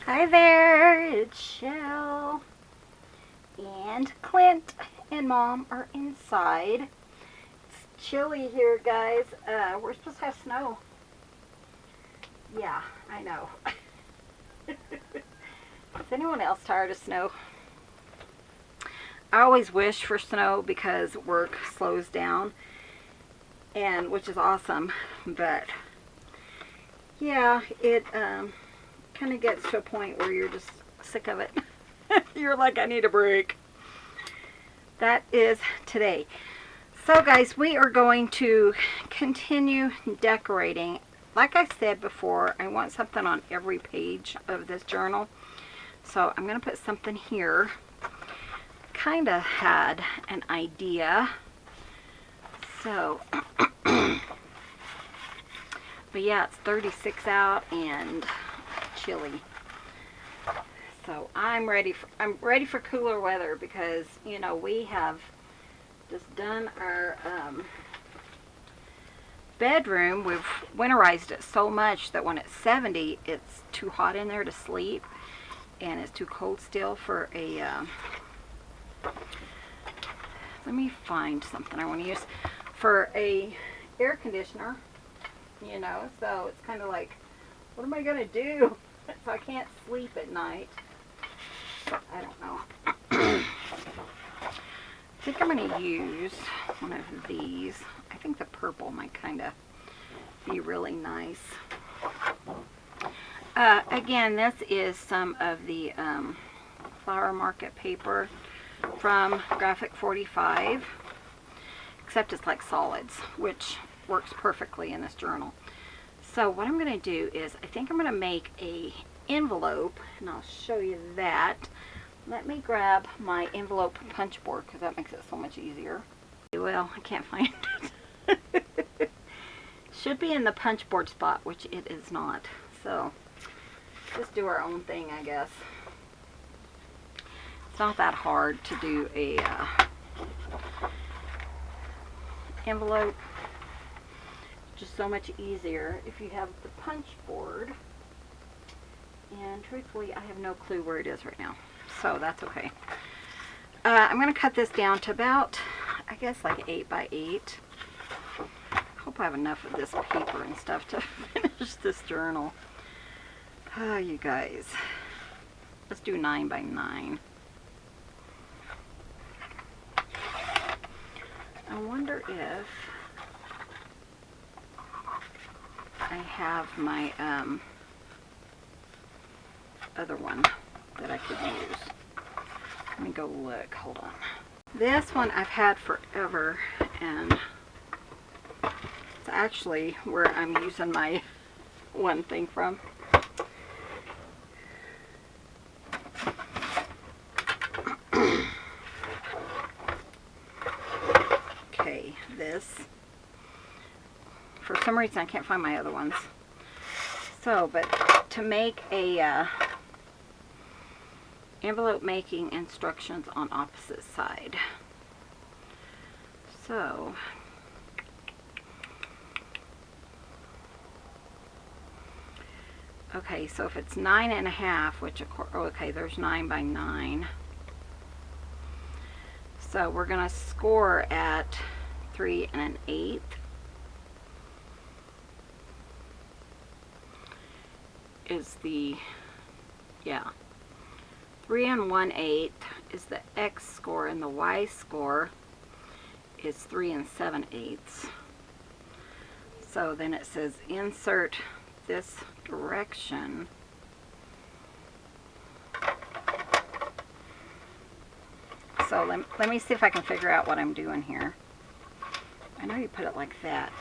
Hi there, it's Shell, and Clint and Mom are inside. It's chilly here, guys. We're supposed to have snow. Yeah, I know. Is anyone else tired of snow? I always wish for snow because work slows down, and which is awesome, but yeah, it kind of gets to a point where you're just sick of it. You're like, I need a break. That is today. So guys, we are going to continue decorating. Like I said before, I want something on every page of this journal. So I'm going to put something here. Kind of had an idea. So, but yeah, it's 36 out and chilly. So I'm ready for cooler weather because, you know, we have just done our bedroom. We've winterized it so much that when it's 70, it's too hot in there to sleep, and it's too cold still for a let me find something I want to use for a air conditioner, you know. So it's kind of like, what am I gonna do? So I can't sleep at night. I don't know. I think I'm going to use one of these. I think the purple might kind of be really nice. Again, this is some of the Flower Market paper from Graphic 45, except it's like solids, which works perfectly in this journal. So what I'm going to do is, I think I'm going to make a envelope, and I'll show you that. Let me grab my envelope punch board because that makes it so much easier. Well, I can't find it. Should be in the punch board spot, which it is not. So just do our own thing, I guess. It's not that hard to do a envelope. Just so much easier if you have the punch board. And truthfully, I have no clue where it is right now, so that's okay. I'm going to cut this down to about, I guess, like 8 by 8. Hope I have enough of this paper and stuff to finish this journal. Oh, you guys. Let's do 9 by 9. I wonder if I have my other one that I could use. Let me go look. Hold on. This one I've had forever, and it's actually where I'm using my one thing from. Okay, this. For some reason I can't find my other ones. So, but to make a envelope making instructions on opposite side. So okay, so if it's 9.5, which of course, okay, there's 9 by 9. So we're gonna score at 3 1/8. Is the, yeah, 3 1/8 is the X score, and the Y score is 3 7/8. So then it says insert this direction. So let me see if I can figure out what I'm doing here. I know you put it like that.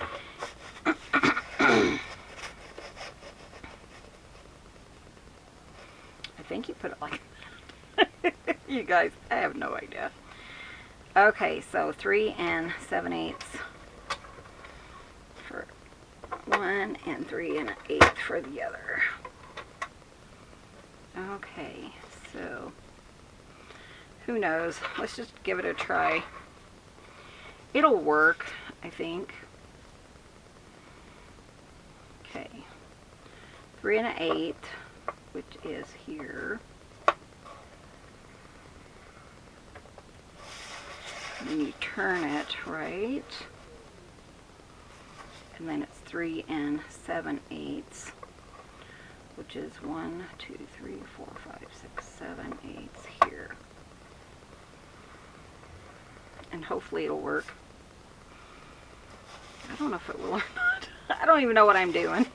I think you put it like that. You guys, I have no idea. Okay, so 3 7/8 for one and 3 1/8 for the other. Okay, so who knows? Let's just give it a try. It'll work, I think. Okay, 3 1/8. which is here. And then you turn it, right? And then it's 3 7/8, which is 1, 2, 3, 4, 5, 6, 7/8 here. And hopefully it'll work. I don't know if it will or not. I don't even know what I'm doing.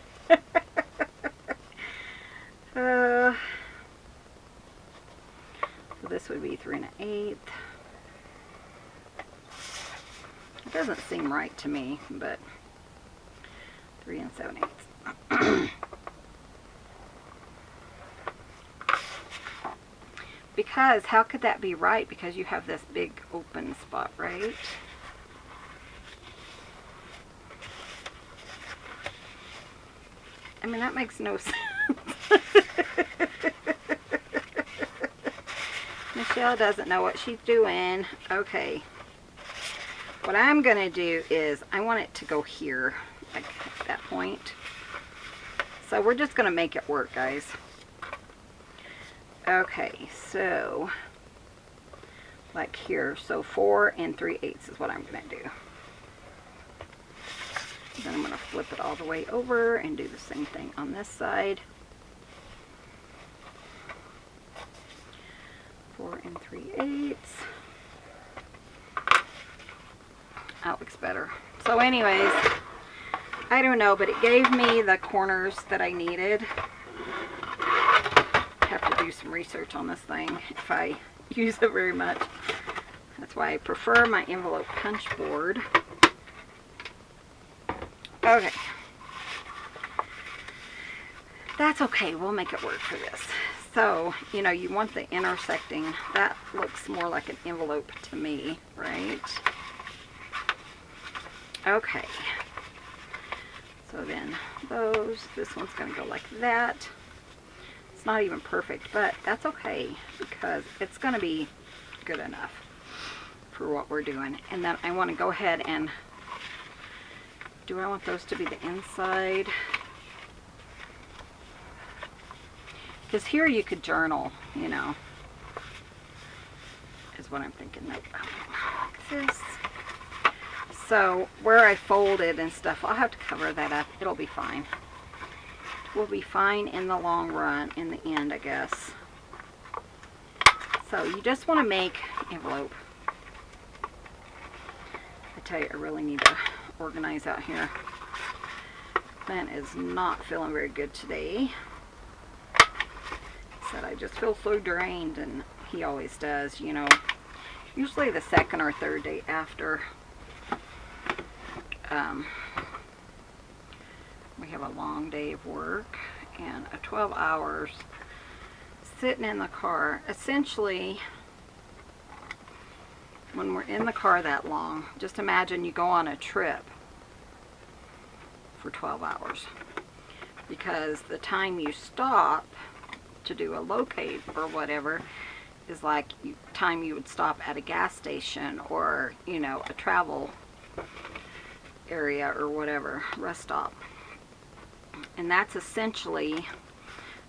So this would be 3 1/8. It doesn't seem right to me, but 3 7/8. Because how could that be right? Because you have this big open spot, right? I mean, that makes no sense. Michelle doesn't know what she's doing. Okay. What I'm going to do is I want it to go here, like at that point. So we're just going to make it work, guys. Okay, so like here. So 4 3/8 is what I'm going to do. Then I'm going to flip it all the way over and do the same thing on this side. 4 3/8. That looks better. So anyways, I don't know, but it gave me the corners that I needed. I have to do some research on this thing if I use it very much. That's why I prefer my envelope punch board. Okay. That's okay. We'll make it work for this. So, you know, you want the intersecting. That looks more like an envelope to me, right? Okay. So then this one's going to go like that. It's not even perfect, but that's okay because it's going to be good enough for what we're doing. And then I want to go ahead and, do I want those to be the inside? Because here you could journal, you know, is what I'm thinking. Nope. Like this. So where I folded and stuff, I'll have to cover that up. It'll be fine. We'll be fine in the long run, in the end, I guess. So you just want to make envelope. I tell you, I really need to organize out here. Clint is not feeling very good today. He said, I just feel so drained, and he always does, you know. Usually the second or third day after we have a long day of work and a 12 hours sitting in the car. Essentially, when we're in the car that long, just imagine you go on a trip for 12 hours. Because the time you stop to do a locate or whatever is like time you would stop at a gas station or, you know, a travel area or whatever, rest stop. And that's essentially,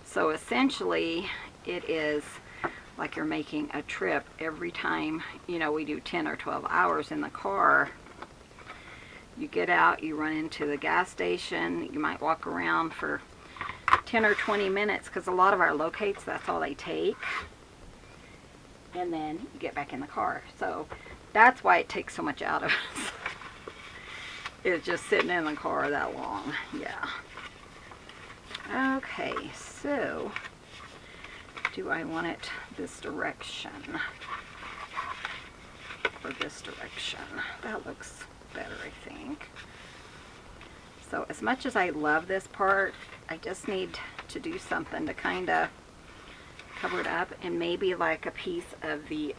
so essentially it is like you're making a trip every time, you know, we do 10 or 12 hours in the car. You get out, you run into the gas station, you might walk around for 10 or 20 minutes because a lot of our locates, that's all they take. And then you get back in the car. So that's why it takes so much out of us. It's just sitting in the car that long. Yeah. Okay, so do I want it this direction or this direction? That looks better, I think. So as much as I love this part, I just need to do something to kind of cover it up, and maybe like a piece of the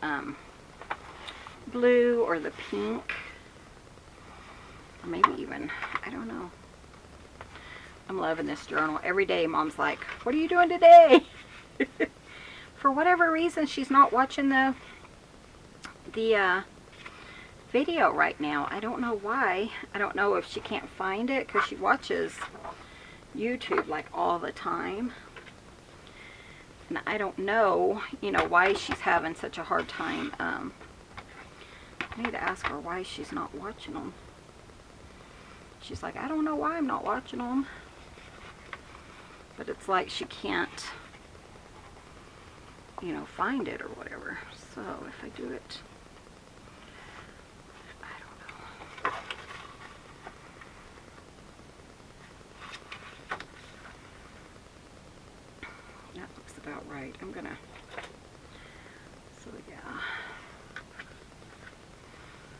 blue or the pink, or maybe even, I don't know. I'm loving this journal. Every day Mom's like, what are you doing today? For whatever reason, she's not watching the video right now. I don't know why. I don't know if she can't find it because she watches YouTube like all the time. And I don't know, you know, why she's having such a hard time. I need to ask her why she's not watching them. She's like, I don't know why I'm not watching them. But it's like she can't, you know, find it or whatever. So if I do it, I don't know. That looks about right. I'm gonna, so yeah.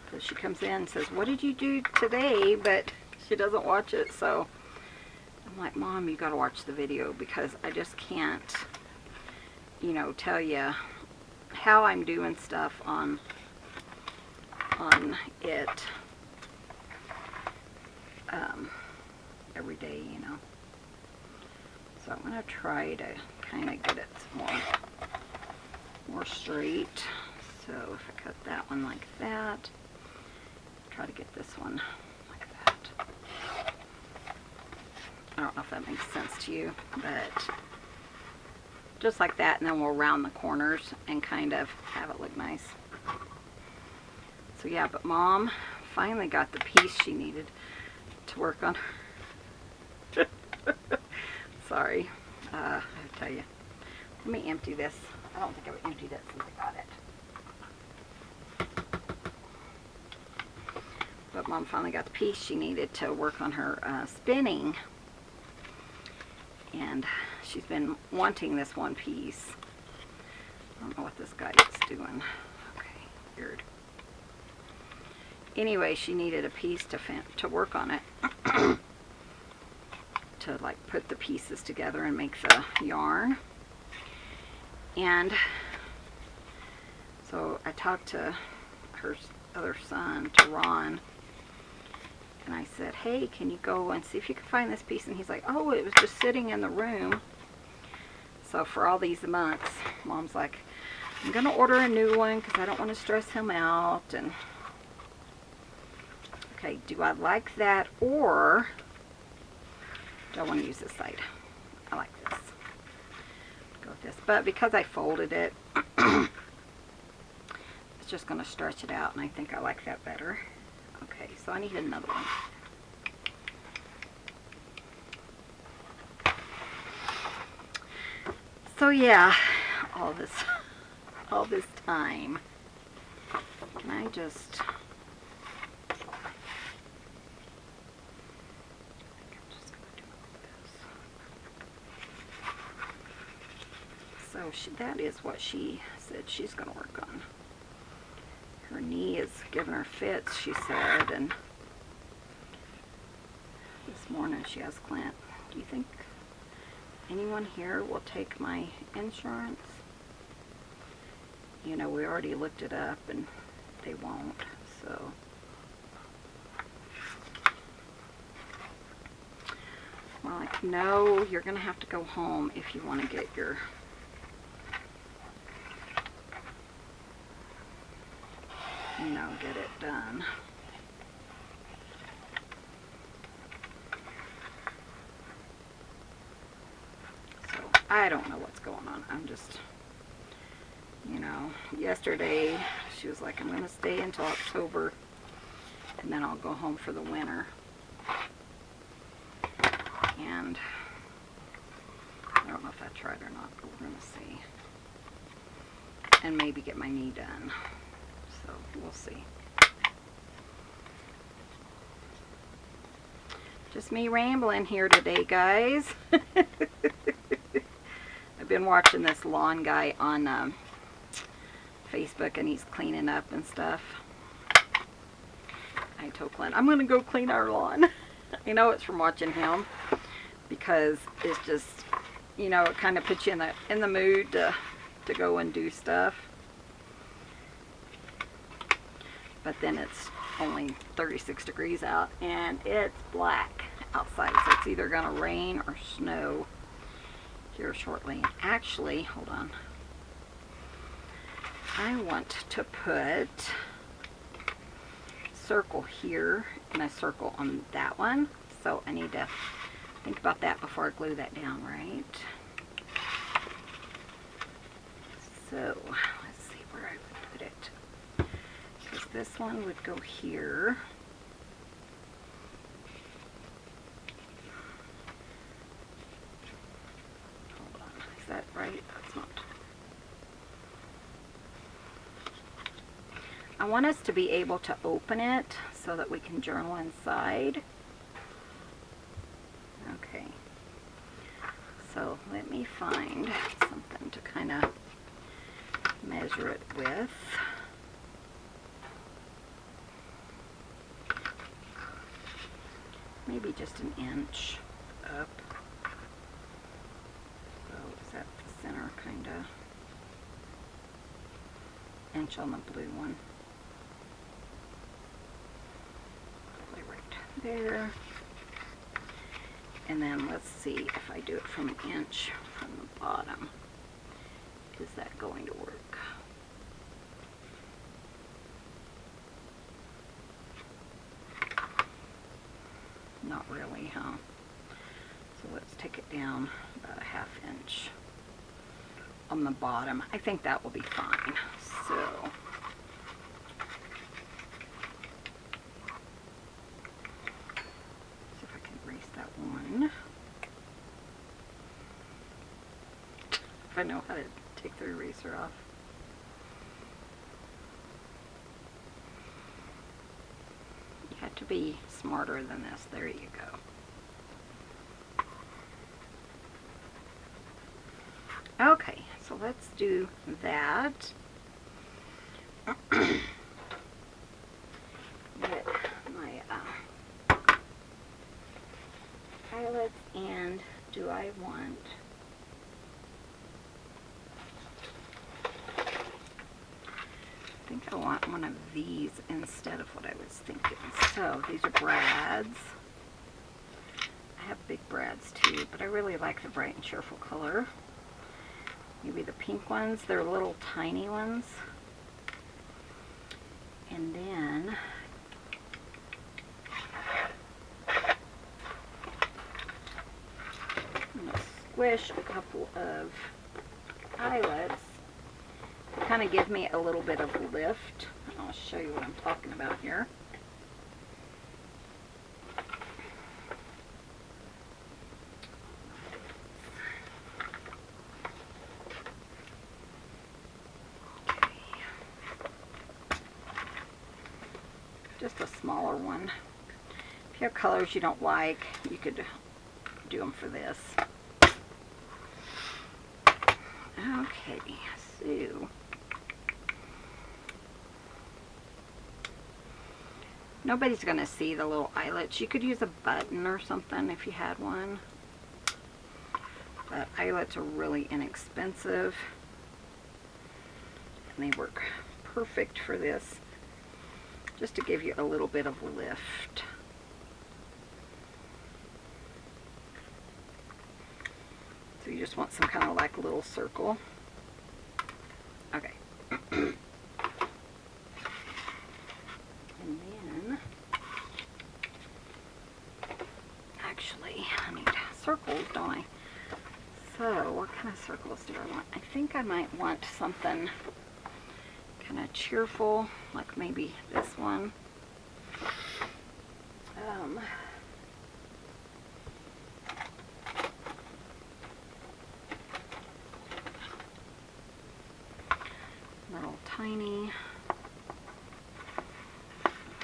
Because she comes in and says, what did you do today? But she doesn't watch it, so I'm like, Mom, you gotta watch the video, because I just can't, you know, tell you how I'm doing stuff on it every day, you know. So I'm gonna try to kind of get it more straight. So if I cut that one like that, try to get this one like that. I don't know if that makes sense to you, but just like that, and then we'll round the corners and kind of have it look nice. So yeah, but Mom finally got the piece she needed to work on. Sorry, I tell you. Let me empty this. I don't think I've emptied it since I got it. But Mom finally got the piece she needed to work on her spinning. And she's been wanting this one piece. I don't know what this guy is doing. Okay, weird. Anyway, she needed a piece to work on it. To like put the pieces together and make the yarn. And so I talked to her other son, to Ron, and I said, hey, can you go and see if you can find this piece? And he's like, oh, it was just sitting in the room. So for all these months, Mom's like, I'm going to order a new one because I don't want to stress him out. And okay, do I like that, or do I want to use this side? I like this. Go with this. But because I folded it, it's just going to stretch it out, and I think I like that better. Okay, so I need another one. So yeah, all this time. Can I just... So that is what she said she's going to work on. Her knee is giving her fits, she said, and this morning she asked Clint, do you think anyone here will take my insurance? You know, we already looked it up and they won't, so. Well, like, no, you're going to have to go home if you want to get your... you know, get it done. So I don't know what's going on. I'm just, you know, yesterday she was like, I'm going to stay until October and then I'll go home for the winter. And I don't know if I tried or not, but we're going to see. And maybe get my knee done. So we'll see. Just me rambling here today, guys. I've been watching this lawn guy on Facebook, and he's cleaning up and stuff. I told Clint, I'm going to go clean our lawn. I know it's from watching him, because it's just, you know, it kind of puts you in the mood to go and do stuff. But then it's only 36 degrees out, and it's black outside, so it's either going to rain or snow here shortly. Actually, hold on. I want to put a circle here and a circle on that one, so I need to think about that before I glue that down, right? So let's see where I would put it. Because this one would go here. Hold on, is that right? That's not. I want us to be able to open it so that we can journal inside. Okay. So let me find something to kind of measure it with. Maybe just an inch up. So is that the center kind of? Inch on the blue one. Probably right there. And then let's see if I do it from an inch from the bottom. Is that going to work? Not really, huh? So let's take it down about a ½ inch on the bottom. I think that will be fine. So that one. If I know how to take the eraser off. You have to be smarter than this. There you go. Okay, so let's do that. Get my highlights, and do I want I think I want one of these instead of what I was thinking. So these are brads. I have big brads too, but I really like the bright and cheerful color. Maybe the pink ones, they're little tiny ones. And then squish a couple of eyelets to kind of give me a little bit of lift. I'll show you what I'm talking about here. Okay. Just a smaller one. If you have colors you don't like, you could do them for this. Okay, so nobody's going to see the little eyelets. You could use a button or something if you had one. But eyelets are really inexpensive. And they work perfect for this. Just to give you a little bit of lift. So you just want some kind of like little circle. Okay. And then, actually, I need circles, don't I? So, what kind of circles do I want? I think I might want something kind of cheerful, like maybe this one. Little tiny.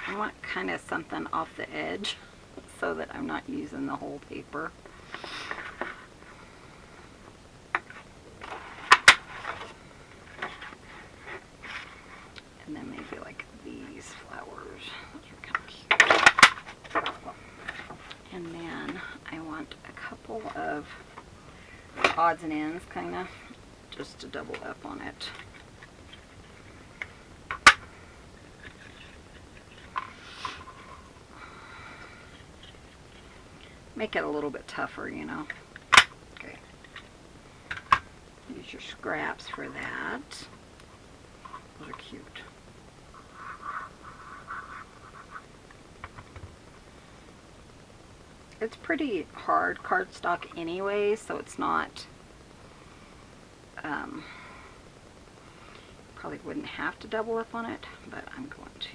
I want kind of something off the edge so that I'm not using the whole paper. And then maybe like these flowers. Those are kind of cute. And then I want a couple of odds and ends, kind of, just to double up on it. Make it a little bit tougher, you know. Okay. Use your scraps for that. Those are cute. It's pretty hard cardstock anyway, so it's not Probably wouldn't have to double up on it, but I'm going to.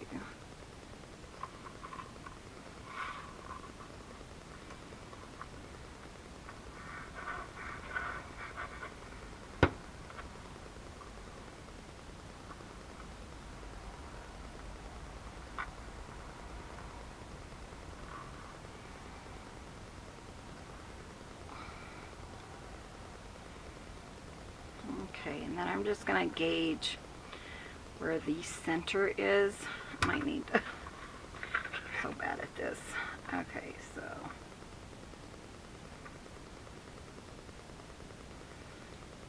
Okay, and then I'm just going to gauge where the center is. I might need to. I'm so bad at this. Okay, so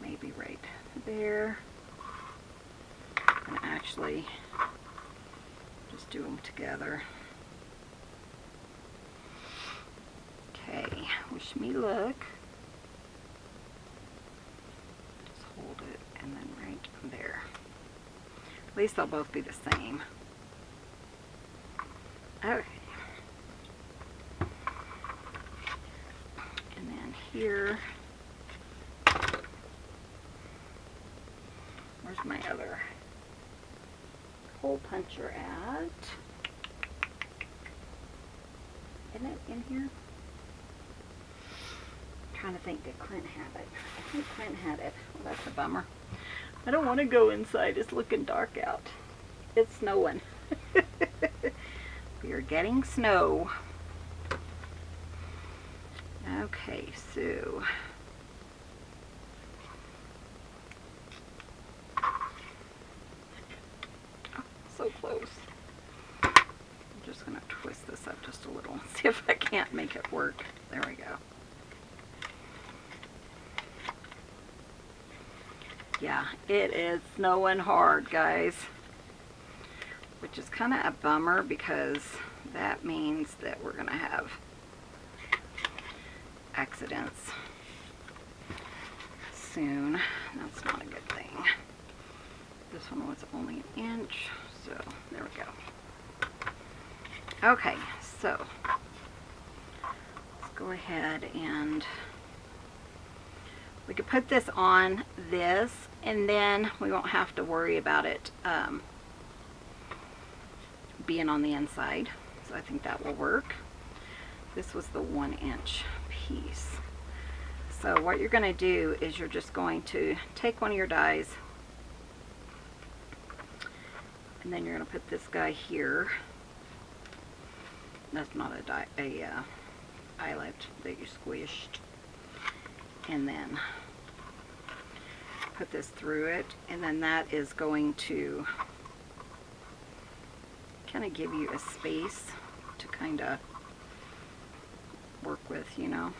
maybe right there. And actually just do them together. Okay, wish me luck. Hold it and then right there. At least they'll both be the same. Okay. And then here, where's my other hole puncher at? Isn't it in here? I'm trying to think, did Clint have it? I think Clint had it. Well, that's a bummer. I don't want to go inside. It's looking dark out. It's snowing. We are getting snow. Okay, so so close. I'm just going to twist this up just a little. See if I can't make it work. There we go. Yeah, it is snowing hard, guys. Which is kind of a bummer because that means that we're going to have accidents soon. That's not a good thing. This one was only an inch, so there we go. Okay, so let's go ahead and we could put this on this, and then we won't have to worry about it being on the inside. So I think that will work. This was the 1-inch piece. So what you're going to do is you're just going to take one of your dies, and then you're going to put this guy here. That's not a die, eyelet that you squished. And then put this through it, and then that is going to kind of give you a space to kind of work with, you know,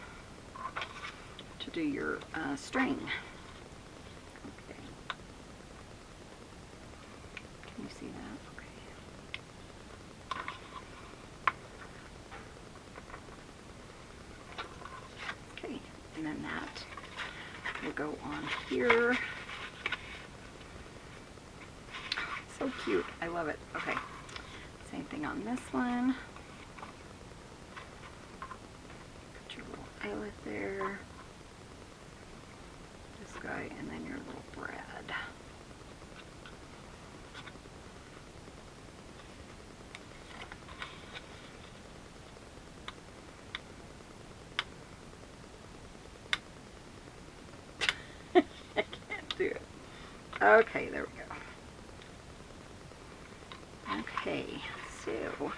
to do your string. Okay. Can you see that? Okay. Okay, and then that will go on here. So cute. I love it. Okay. Same thing on this one. Put your little eyelet there. This guy, and then your little brad. I can't do it. Okay, there we go. Okay, so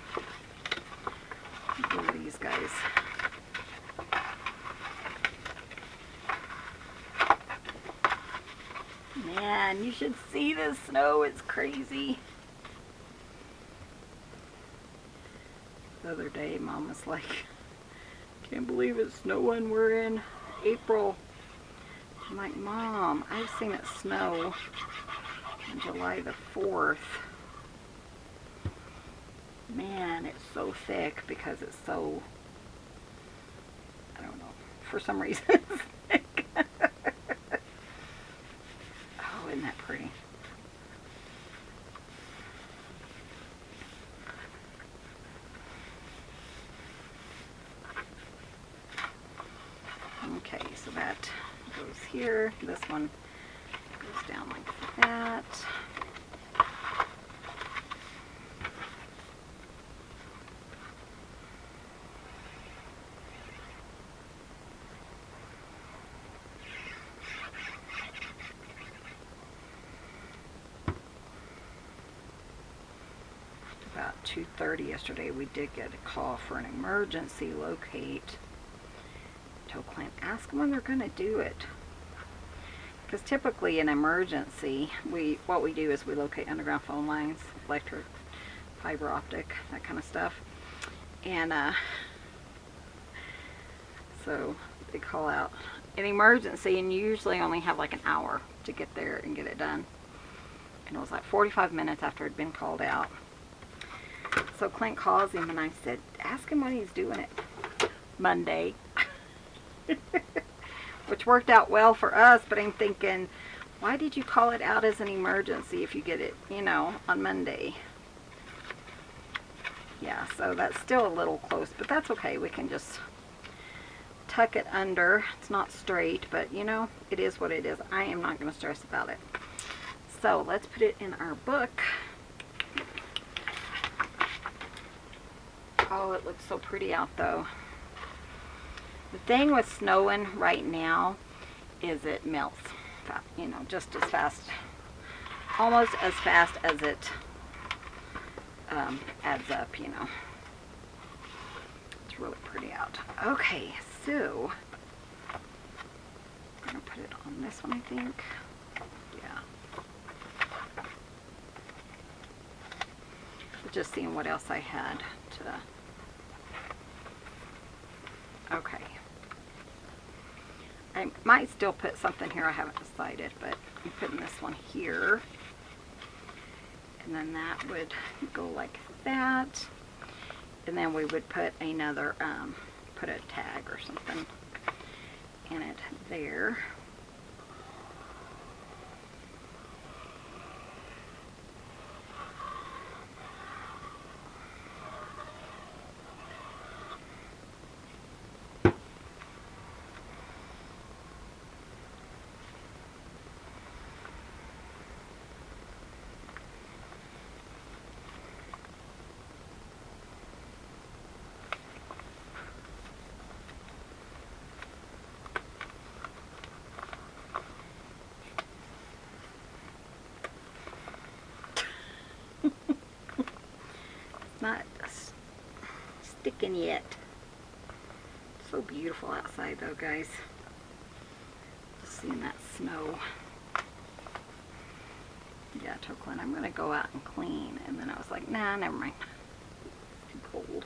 glue these guys. Man, you should see the snow. It's crazy. The other day, Mom was like, can't believe it's snowing. We're in April. I'm like, Mom, I've seen it snow on July the 4th. Man, it's so thick because it's so, I don't know, for some reason it's thick. Oh, isn't that pretty? Okay, so that goes here. This one goes down like that. 2:30 yesterday, we did get a call for an emergency locate. I told Clint, ask them when they're going to do it. Because typically in emergency, what we do is we locate underground phone lines, electric, fiber optic, that kind of stuff. And so they call out an emergency, and you usually only have like an hour to get there and get it done. And it was like 45 minutes after it had been called out. So Clint calls him, and I said, ask him when he's doing it. Monday. Which worked out well for us, but I'm thinking, why did you call it out as an emergency if you get it, you know, on Monday? Yeah, so that's still a little close, but that's okay. We can just tuck it under. It's not straight, but you know, it is what it is. I am not going to stress about it. So let's put it in our book. Oh, it looks so pretty out though. The thing with snowing right now is it melts, you know, just as fast, almost as fast as it adds up, you know. It's really pretty out. Okay, so I'm going to put it on this one, I think. Yeah. Just seeing what else I had to... Okay. I might still put something here, I haven't decided, but I'm putting this one here. And then that would go like that. And then we would put another, put a tag or something in it there. Not sticking yet. So beautiful outside though, guys. Just seeing that snow. Yeah, I told Clint I'm gonna go out and clean, and then I was like, nah, never mind. It's too cold.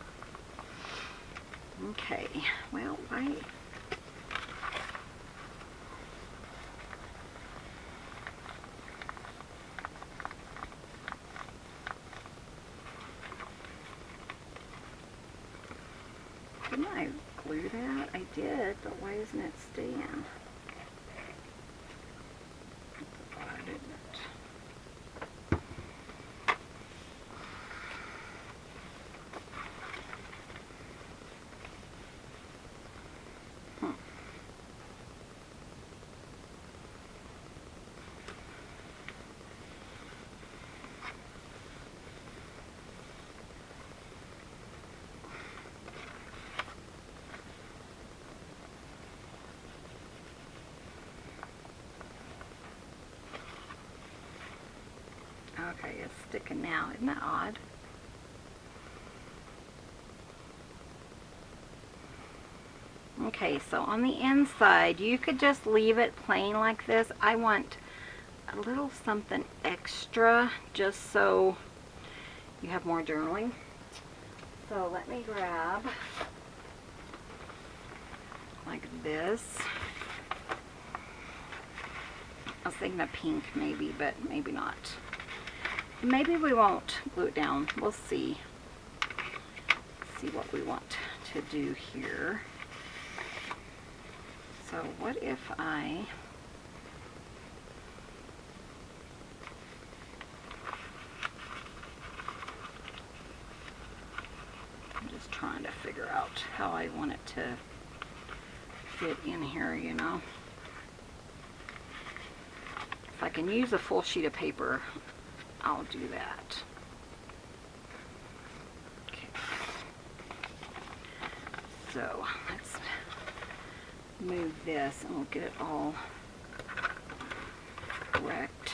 Okay, well, why? Didn't I glue that? I did, but why isn't it staying? That's odd, isn't it? Okay, it's sticking now. Isn't that odd? Okay, so on the inside, you could just leave it plain like this. I want a little something extra just so you have more journaling. So let me grab like this. I was thinking of pink maybe, but maybe not. Maybe we won't glue it down. We'll see. See what we want to do here. So what if I'm just trying to figure out how I want it to fit in here, you know. If I can use a full sheet of paper, I'll do that. Okay. So let's move this and we'll get it all correct,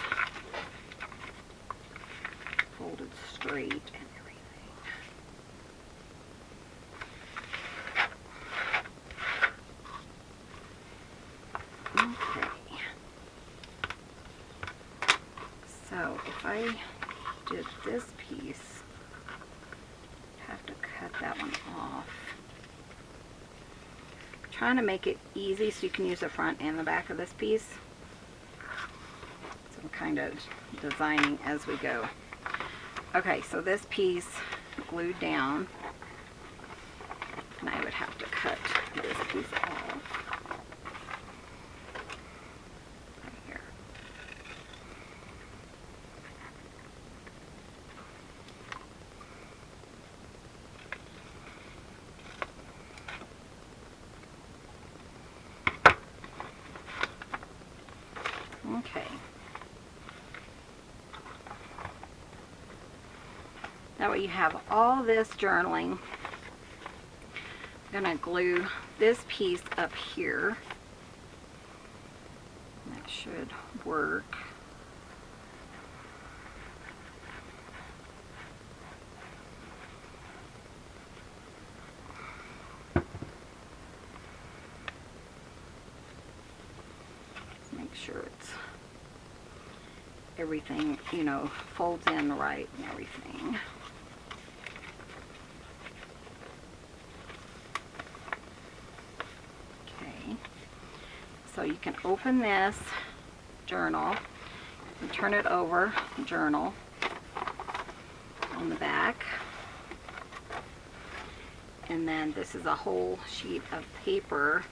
folded straight and everything. So if I did this piece, I'd have to cut that one off. I'm trying to make it easy so you can use the front and the back of this piece. So I'm kind of designing as we go. Okay, so this piece glued down, and I would have to cut this piece off. Right here. Okay. That way you have all this journaling. I'm going to glue this piece up here. That should work. Make sure it's everything, you know, folds in right and everything. Okay, so you can open this journal and turn it over, journal on the back, and then this is a whole sheet of paper,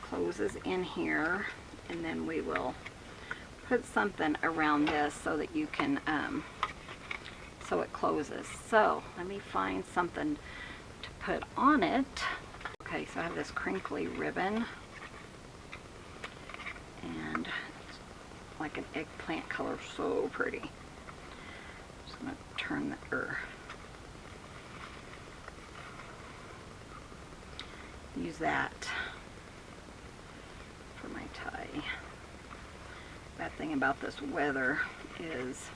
closes in here, and then we will put something around this so that you can, so it closes. So let me find something to put on it. Okay, so I have this crinkly ribbon, and it's like an eggplant color, so pretty. Just gonna turn the, use that for my tie. Bad thing about this weather is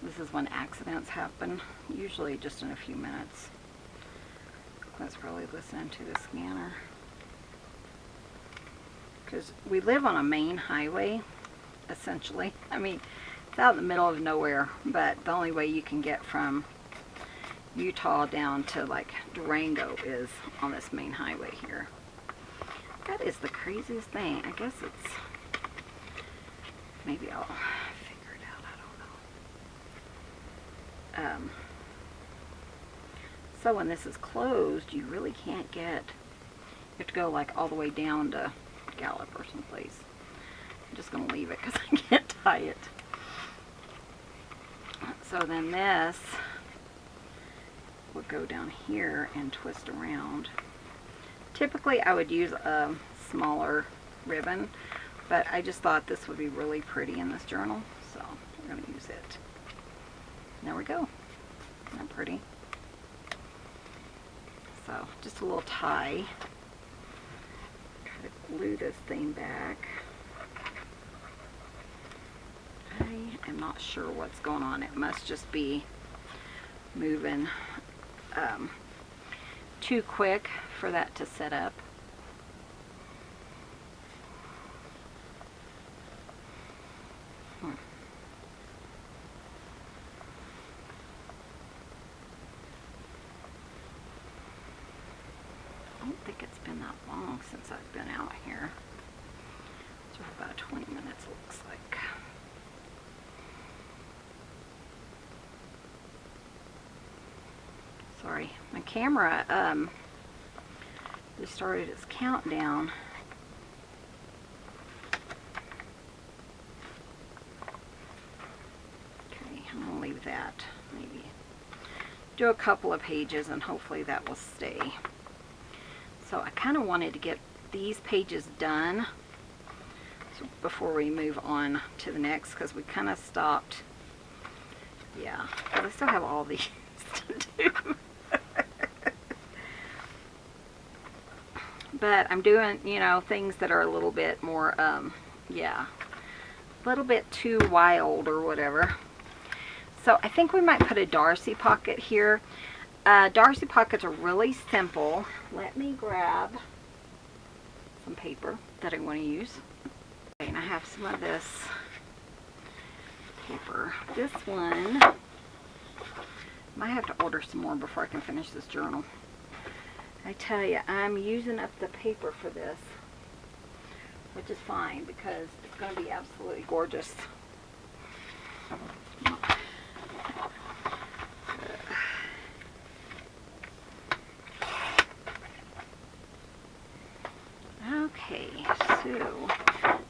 this is when accidents happen, usually just in a few minutes. Let's probably listen to the scanner, because we live on a main highway essentially. I mean, it's out in the middle of nowhere, but the only way you can get from Utah down to like Durango is on this main highway here. That is the craziest thing. I guess it's, maybe I'll figure it out, I don't know. So when this is closed, you really can't get, you have to go like all the way down to Gallup or someplace. I'm just going to leave it because I can't tie it. So then this would go down here and twist around. Typically I would use a smaller ribbon, but I just thought this would be really pretty in this journal, so we're going to use it. There we go. Isn't that pretty? So just a little tie. Try to glue this thing back. I am not sure what's going on. It must just be moving too quick for that to set up. I don't think it's been that long since I've been out here. It's about 20 minutes, looks like. Sorry, my camera just started its countdown. Okay, I'm gonna leave that. Maybe do a couple of pages and hopefully that will stay. So I kind of wanted to get these pages done so before we move on to the next, because we kind of stopped. Yeah, but I still have all these to do. But I'm doing, you know, things that are a little bit more, yeah, a little bit too wild or whatever. So I think we might put a Darcy pocket here. Darcy pockets are really simple. Let me grab some paper that I want to use. Okay, and I have some of this paper. This one, I might have to order some more before I can finish this journal. I tell you, I'm using up the paper for this, which is fine because it's going to be absolutely gorgeous. Okay, so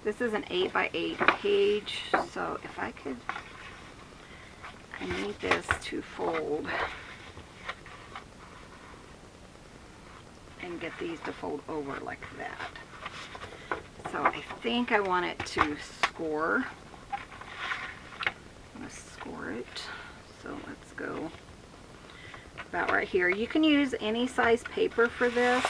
this is an 8x8 page, so if I could, I need this to fold and get these to fold over like that. So I think I want it to score. I'm going to score it. So let's go about right here. You can use any size paper for this,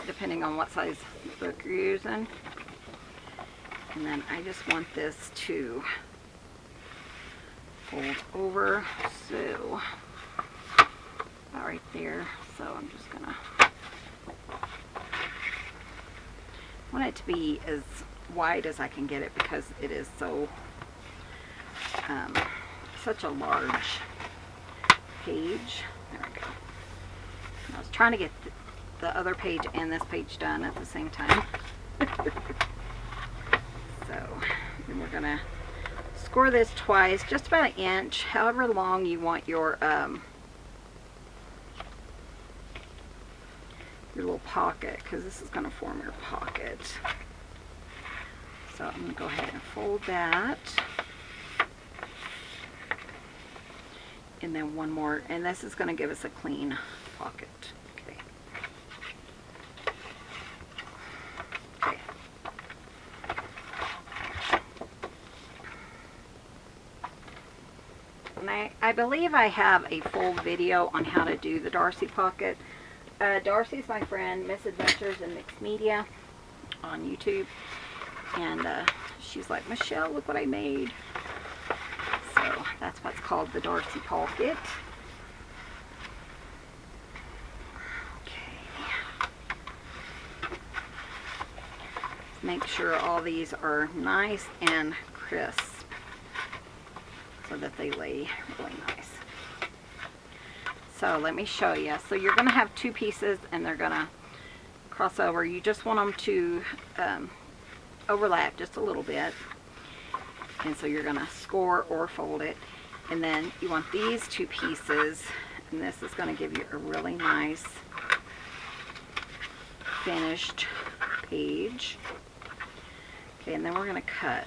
depending on what size book you're using. And then I just want this to fold over, so about right there. So I'm just gonna want it to be as wide as I can get it because it is so such a large page. There we go. I was trying to get the other page and this page done at the same time. So then we're gonna score this twice, just about an inch, however long you want your little pocket, because this is going to form your pocket. So I'm going to go ahead and fold that. And then one more, and this is going to give us a clean pocket. Okay. Okay. And I believe I have a full video on how to do the Darcy pocket. Darcy's my friend, Misadventures in Mixed Media on YouTube, and she's like, Michelle, look what I made. So that's what's called the Darcy pocket. Okay. Make sure all these are nice and crisp so that they lay really nice. So let me show you. So you're going to have two pieces and they're going to cross over. You just want them to overlap just a little bit. And so you're going to score or fold it. And then you want these two pieces, and this is going to give you a really nice finished page. Okay, and then we're going to cut.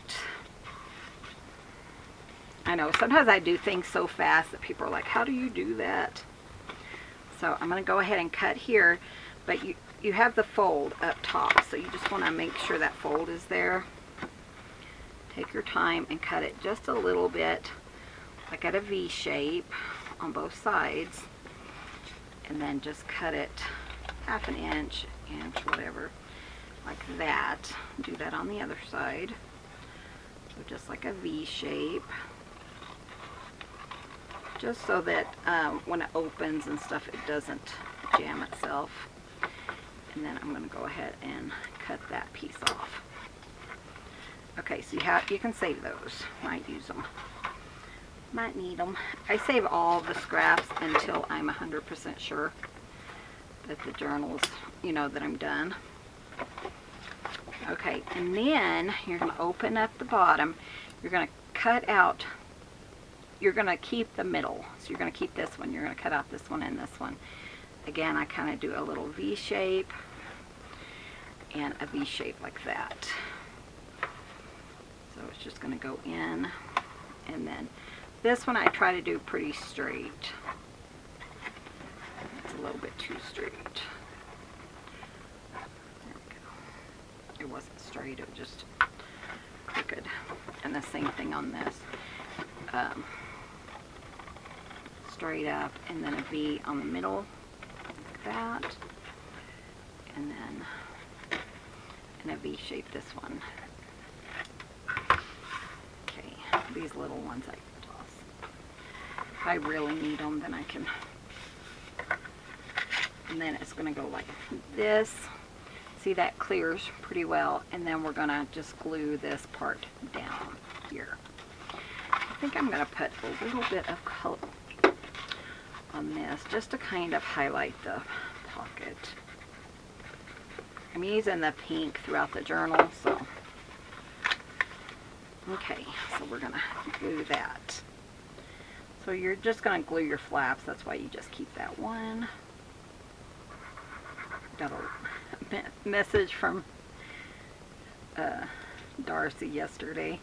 I know sometimes I do things so fast that people are like, how do you do that? So I'm going to go ahead and cut here, but you have the fold up top, so you just want to make sure that fold is there. Take your time and cut it just a little bit, like at a V shape on both sides, and then just cut it half an inch, whatever, like that. Do that on the other side. So just like a V shape. Just so that when it opens and stuff, it doesn't jam itself. And then I'm going to go ahead and cut that piece off. Okay, so you can save those. Might use them. Might need them. I save all the scraps until I'm 100% sure that the journal's, that I'm done. Okay, and then you're going to open up the bottom. You're going to cut out. You're going to keep the middle. So you're going to keep this one. You're going to cut out this one and this one. Again, I kind of do a little V shape and a V shape like that. So it's just going to go in. And then this one I try to do pretty straight. It's a little bit too straight. There we go. It wasn't straight, it was just crooked. And the same thing on this. Straight up, and then a V on the middle, like that, and then a V shape this one. Okay, these little ones I can toss. If I really need them, then I can And then it's going to go like this. See, that clears pretty well. And then we're going to just glue this part down here. I think I'm going to put a little bit of color on this just to kind of highlight the pocket. I'm using the pink throughout the journal, so. Okay, so we're going to glue that. So you're just going to glue your flaps. That's why you just keep that one. Got a message from Darcy yesterday.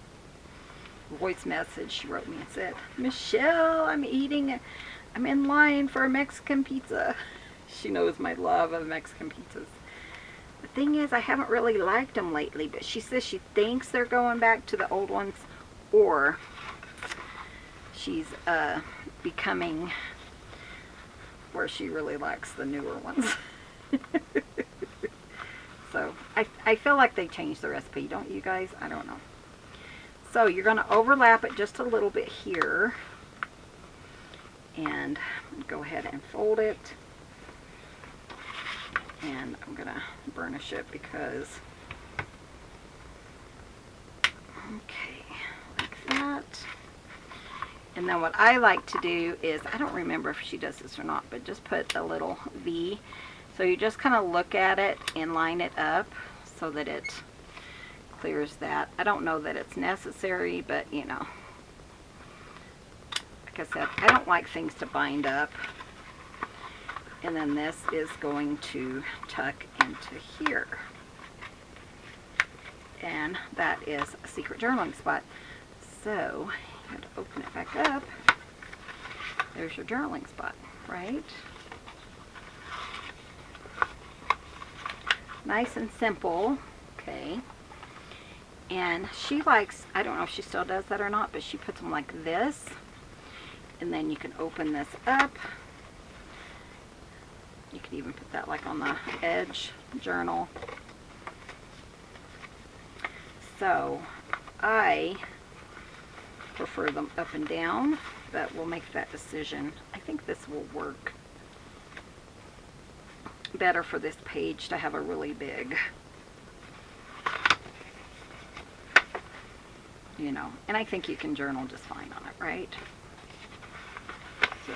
Voice message she wrote me and said, Michelle, I'm in line for a Mexican pizza. She knows my love of Mexican pizzas. The thing is, I haven't really liked them lately, but she says she thinks they're going back to the old ones, or she's becoming where she really likes the newer ones. So I feel like they changed the recipe, don't you guys? I don't know. So you're going to overlap it just a little bit here, and go ahead and fold it. And I'm going to burnish it because, okay, like that. And then what I like to do is, I don't remember if she does this or not, but just put a little V. So you just kind of look at it and line it up so that it clears that. I don't know that it's necessary, but you know, like I said, I don't like things to bind up. And then this is going to tuck into here. And that is a secret journaling spot. So you have to open it back up. There's your journaling spot, right? Nice and simple. Okay. And she likes, I don't know if she still does that or not, but she puts them like this. And then you can open this up. You could even put that like on the edge journal. So I prefer them up and down, but we'll make that decision. I think this will work better for this page to have a really big, you know, and I think you can journal just fine on it, right? So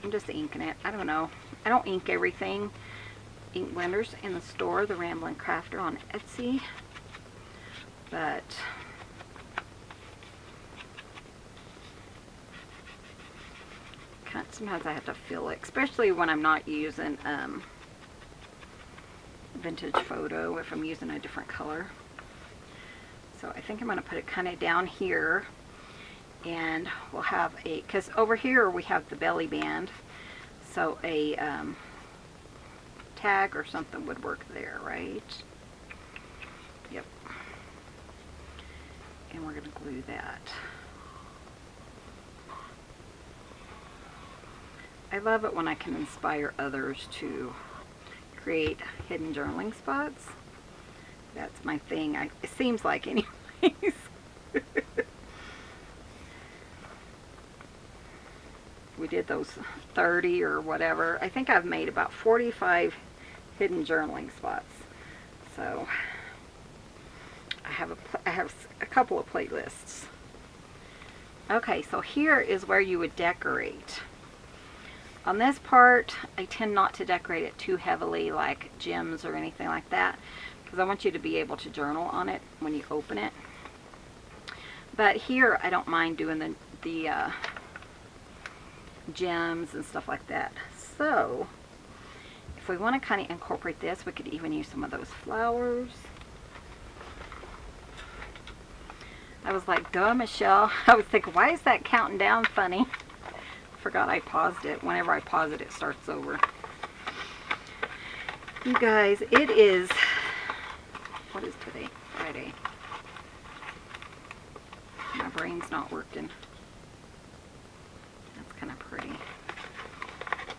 I'm just inking it. I don't know. I don't ink everything. Ink blenders in the store, the Rambling Crafter on Etsy. But sometimes I have to fill it, especially when I'm not using vintage photo, if I'm using a different color. So I think I'm going to put it kind of down here. And we'll have a, because over here we have the belly band, so a tag or something would work there, right? Yep. And we're going to glue that. I love it when I can inspire others to create hidden journaling spots. That's my thing. It seems like anyways. We did those 30 or whatever. I think I've made about 45 hidden journaling spots. So I have a couple of playlists. Okay, so here is where you would decorate. On this part, I tend not to decorate it too heavily like gems or anything like that, because I want you to be able to journal on it when you open it. But here, I don't mind doing the gems and stuff like that. So if we want to kind of incorporate this, we could even use some of those flowers. I was like, duh, Michelle. I was thinking, why is that counting down funny? Forgot I paused it. Whenever I pause it, it starts over. You guys, it is, what is today? Friday. My brain's not working. That's kind of pretty.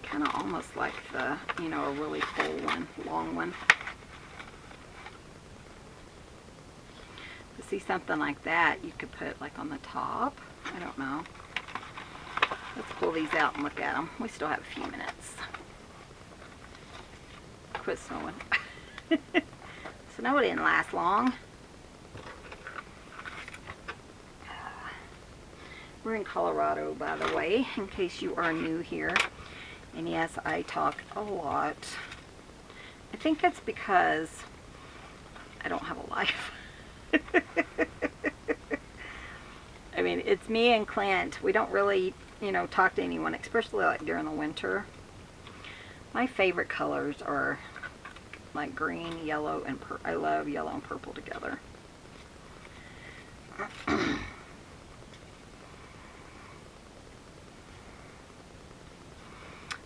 Kind of almost like the, you know, a really full one, long one. To see something like that, you could put like on the top. I don't know. Let's pull these out and look at them. We still have a few minutes. Quit snowing. Snow didn't last long. We're in Colorado, by the way, in case you are new here. And yes, I talk a lot. I think it's because I don't have a life. I mean, it's me and Clint. We don't really, talk to anyone, especially like during the winter. My favorite colors are like green, yellow, and purple. I love yellow and purple together.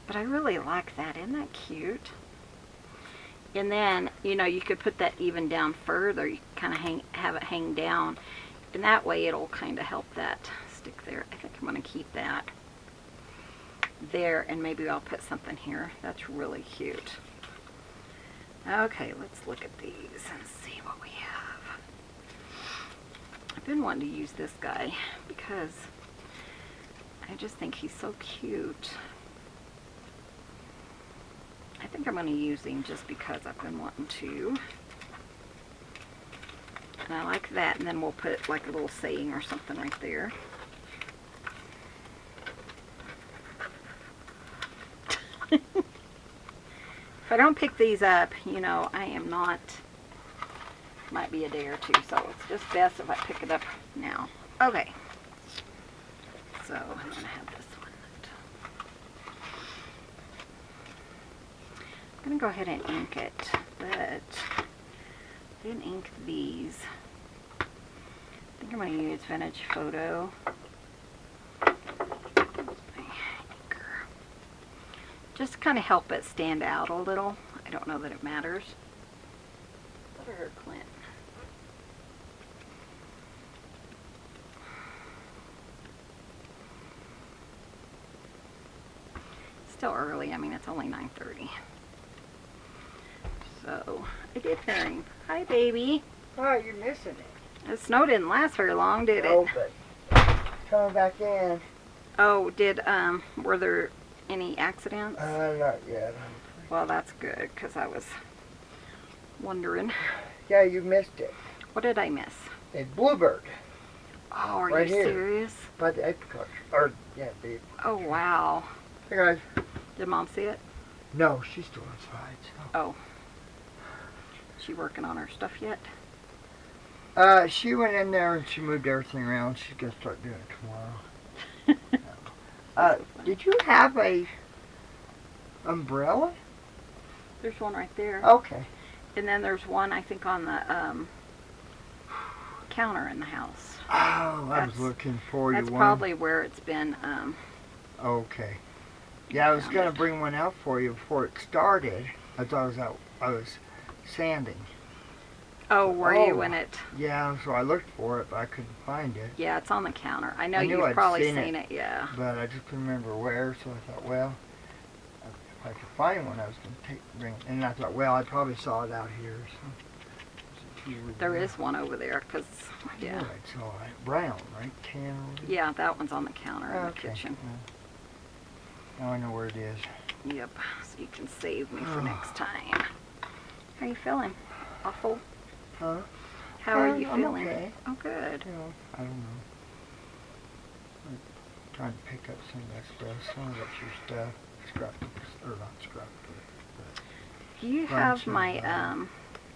But I really like that. Isn't that cute? And then, you could put that even down further. You kind of have it hang down. And that way it'll kind of help that stick there. I think I'm going to keep that there. And maybe I'll put something here. That's really cute. Okay, let's look at these and see what we have. I've been wanting to use this guy because I just think he's so cute. I think I'm going to use him just because I've been wanting to. And I like that. And then we'll put like a little saying or something right there. If I don't pick these up, I am not, might be a day or two. So it's just best if I pick it up now. Okay. So I'm going to have this one. I'm going to go ahead and ink it, but I didn't ink these. I think I'm going to use Vintage Photo. Just to kind of help it stand out a little. I don't know that it matters. What are her, Clint? Still early. I mean, it's only 9:30. So, I did hear him. Hi, baby. Oh, you're missing it. The snow didn't last very long, did it? No, but coming back in. Oh, were there any accidents? Not yet. Well, that's good, because I was wondering. Yeah, you missed it. What did I miss? A bluebird. Oh, are right you here. serious? By the apricot. Or, yeah, the... Oh, wow. Hey, guys. Did Mom see it? No, she's still inside. So. Oh. She working on her stuff yet? She went in there and she moved everything around. She's going to start doing it tomorrow. Did you have a umbrella? There's one right there. Okay. And then there's one, I think, on the counter in the house. Oh, I was looking for you one. That's probably where it's been. Okay. Yeah, I was going to bring one out for you before it started. I thought I was sanding. Oh, were you in it? Yeah, so I looked for it, but I couldn't find it. Yeah, it's on the counter. I know you've I'd probably seen it, yeah. But I just couldn't remember where, so I thought, well, if I could find one, I was going to bring it. And I thought, well, I probably saw it out here. So there is one over there, because, yeah. I saw it. Brown, right? Tan. Yeah, that one's on the counter in the kitchen. Now I know where it is. Yep, so you can save me for next time. How are you feeling? Awful? Huh? How are you feeling? Okay. Oh, good. I don't know. I'm trying to pick up some of that stuff. Some of that's your stuff. Scrapbooks, or not scrapbooks, but Do you have my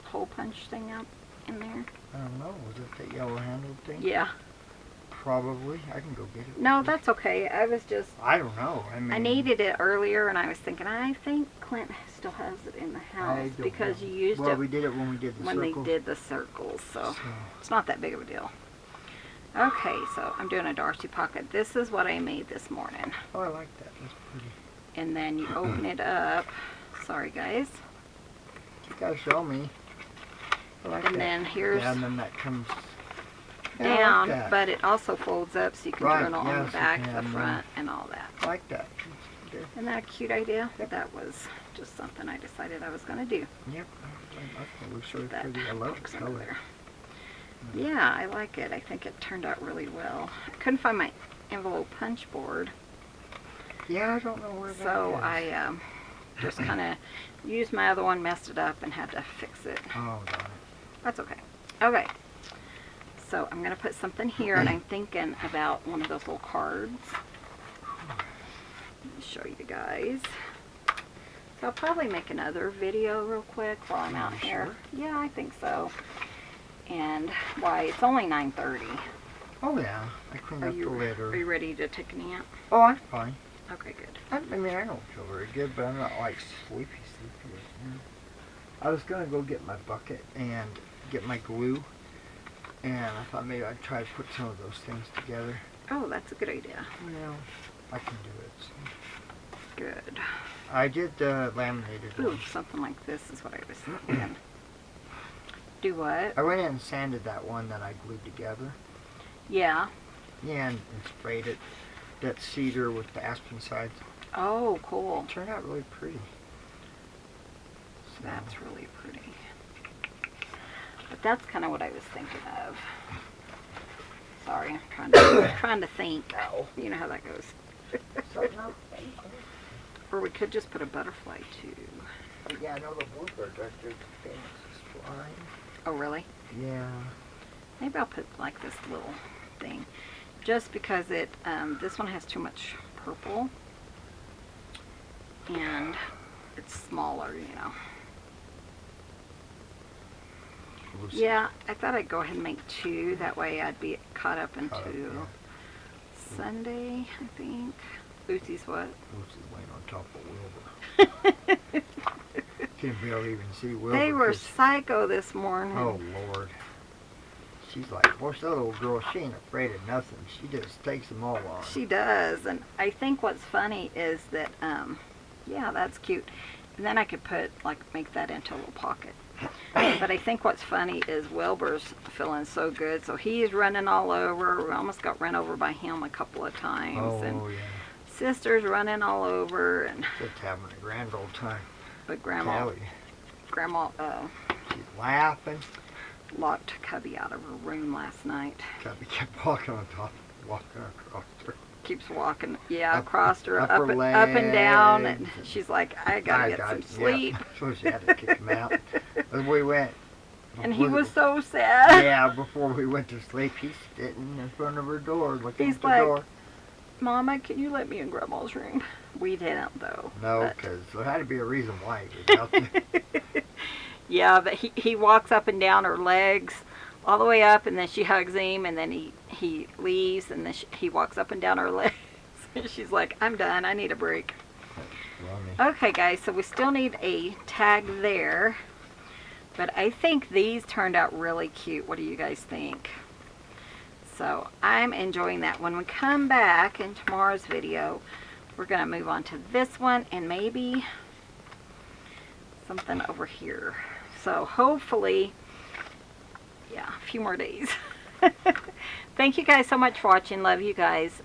hole punch thing up in there? I don't know. Was it that yellow handled thing? Yeah. Probably. I can go get it. No, that's okay. I was just... I don't know. I mean... I needed it earlier, and I was thinking, I think Clint still has it in the house because you used it... Well, we did it when we did the circles. When they did the circles, so it's not that big of a deal. Okay, so I'm doing a Darcy pocket. This is what I made this morning. Oh, I like that. That's pretty. And then you open it up. Sorry, guys. You gotta show me. I like and that. then here's... Yeah, and then that comes... down, like but it also folds up so you can journal on the back, the front, and all that. I like that. Isn't that a cute idea? Yep. That was just something I decided I was going to do. Yep. That looks really pretty. I love the color. There. Yeah, I like it. I think it turned out really well. I couldn't find my envelope punch board. Yeah, I don't know where that So is. I just kind of used my other one, messed it up, and had to fix it. Oh, darn it. That's okay. Okay. So I'm going to put something here, and I'm thinking about one of those little cards. Let me show you guys. So I'll probably make another video real quick while I'm out here. Sure? Yeah, I think so. And why, it's only 9:30. Oh, yeah. I cleaned up the Are litter. you ready to take a nap? Oh, I'm fine. Okay, good. I mean, I don't feel very good, but I'm not like sleepy right now. I was going to go get my bucket and get my glue, and I thought maybe I'd try to put some of those things together. Oh, that's a good idea. Well, I can do it. So. Good. I did the laminated Ooh, one. something like this is what I was thinking. Do what? I went in and sanded that one that I glued together. Yeah. Yeah, and sprayed it. That cedar with the aspen sides. Oh, cool. It turned out really pretty. So, That's really pretty. But that's kind of what I was thinking of. Sorry, I'm trying to think. Ow. You know how that goes. Something else? Or we could just put a butterfly too. Yeah, I know the bluebird right there. The thing is flying. Oh, really? Yeah. Maybe I'll put like this little thing. Just because it, this one has too much purple. And it's smaller, you know. Lucy. Yeah, I thought I'd go ahead and make two. That way I'd be caught up into Sunday, I think. Lucy's what? Lucy's laying on top of Wilbur. Can't barely even see Wilbur. They were 'cause- psycho this morning. Oh, Lord. She's like, boy, that little girl, she ain't afraid of nothing. She just takes them all on. She does. And I think what's funny is that, yeah, that's cute. And then I could put, like, make that into a little pocket. But I think what's funny is Wilbur's feeling so good. So he's running all over. We almost got run over by him a couple of times. Oh, and yeah. sister's running all over. And Just having a grand old time. but Tell Grandma you. She's laughing. locked Cubby out of her room last night. Cubby kept walking on top, walking across her. Keeps walking, yeah, Up- across her, upper up and down, and legs. she's like, I gotta get some sleep. Yeah. So she had to kick him out. As we went. And he was so sad. Yeah, before we went to sleep, he's sitting in front of her door, looking He's at the like, door. Mama, can you let me in Grandma's room? We didn't, though. No, but- because there had to be a reason why he was out there. Yeah, but he walks up and down her legs, all the way up, and then she hugs him, and then he leaves, and then he walks up and down her legs. And she's like, I'm done. I need a break. Funny. Okay, guys, so we still need a tag there. But I think these turned out really cute. What do you guys think? So I'm enjoying that. When we come back in tomorrow's video, we're going to move on to this one and maybe something over here. So hopefully, yeah, a few more days. Thank you guys so much for watching. Love you guys.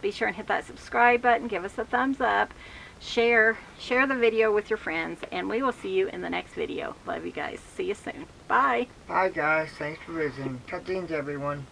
Be sure and hit that subscribe button. Give us a thumbs up. Share the video with your friends. And we will see you in the next video. Love you guys. See you soon. Bye. Bye, guys. Thanks for visiting. Cut everyone.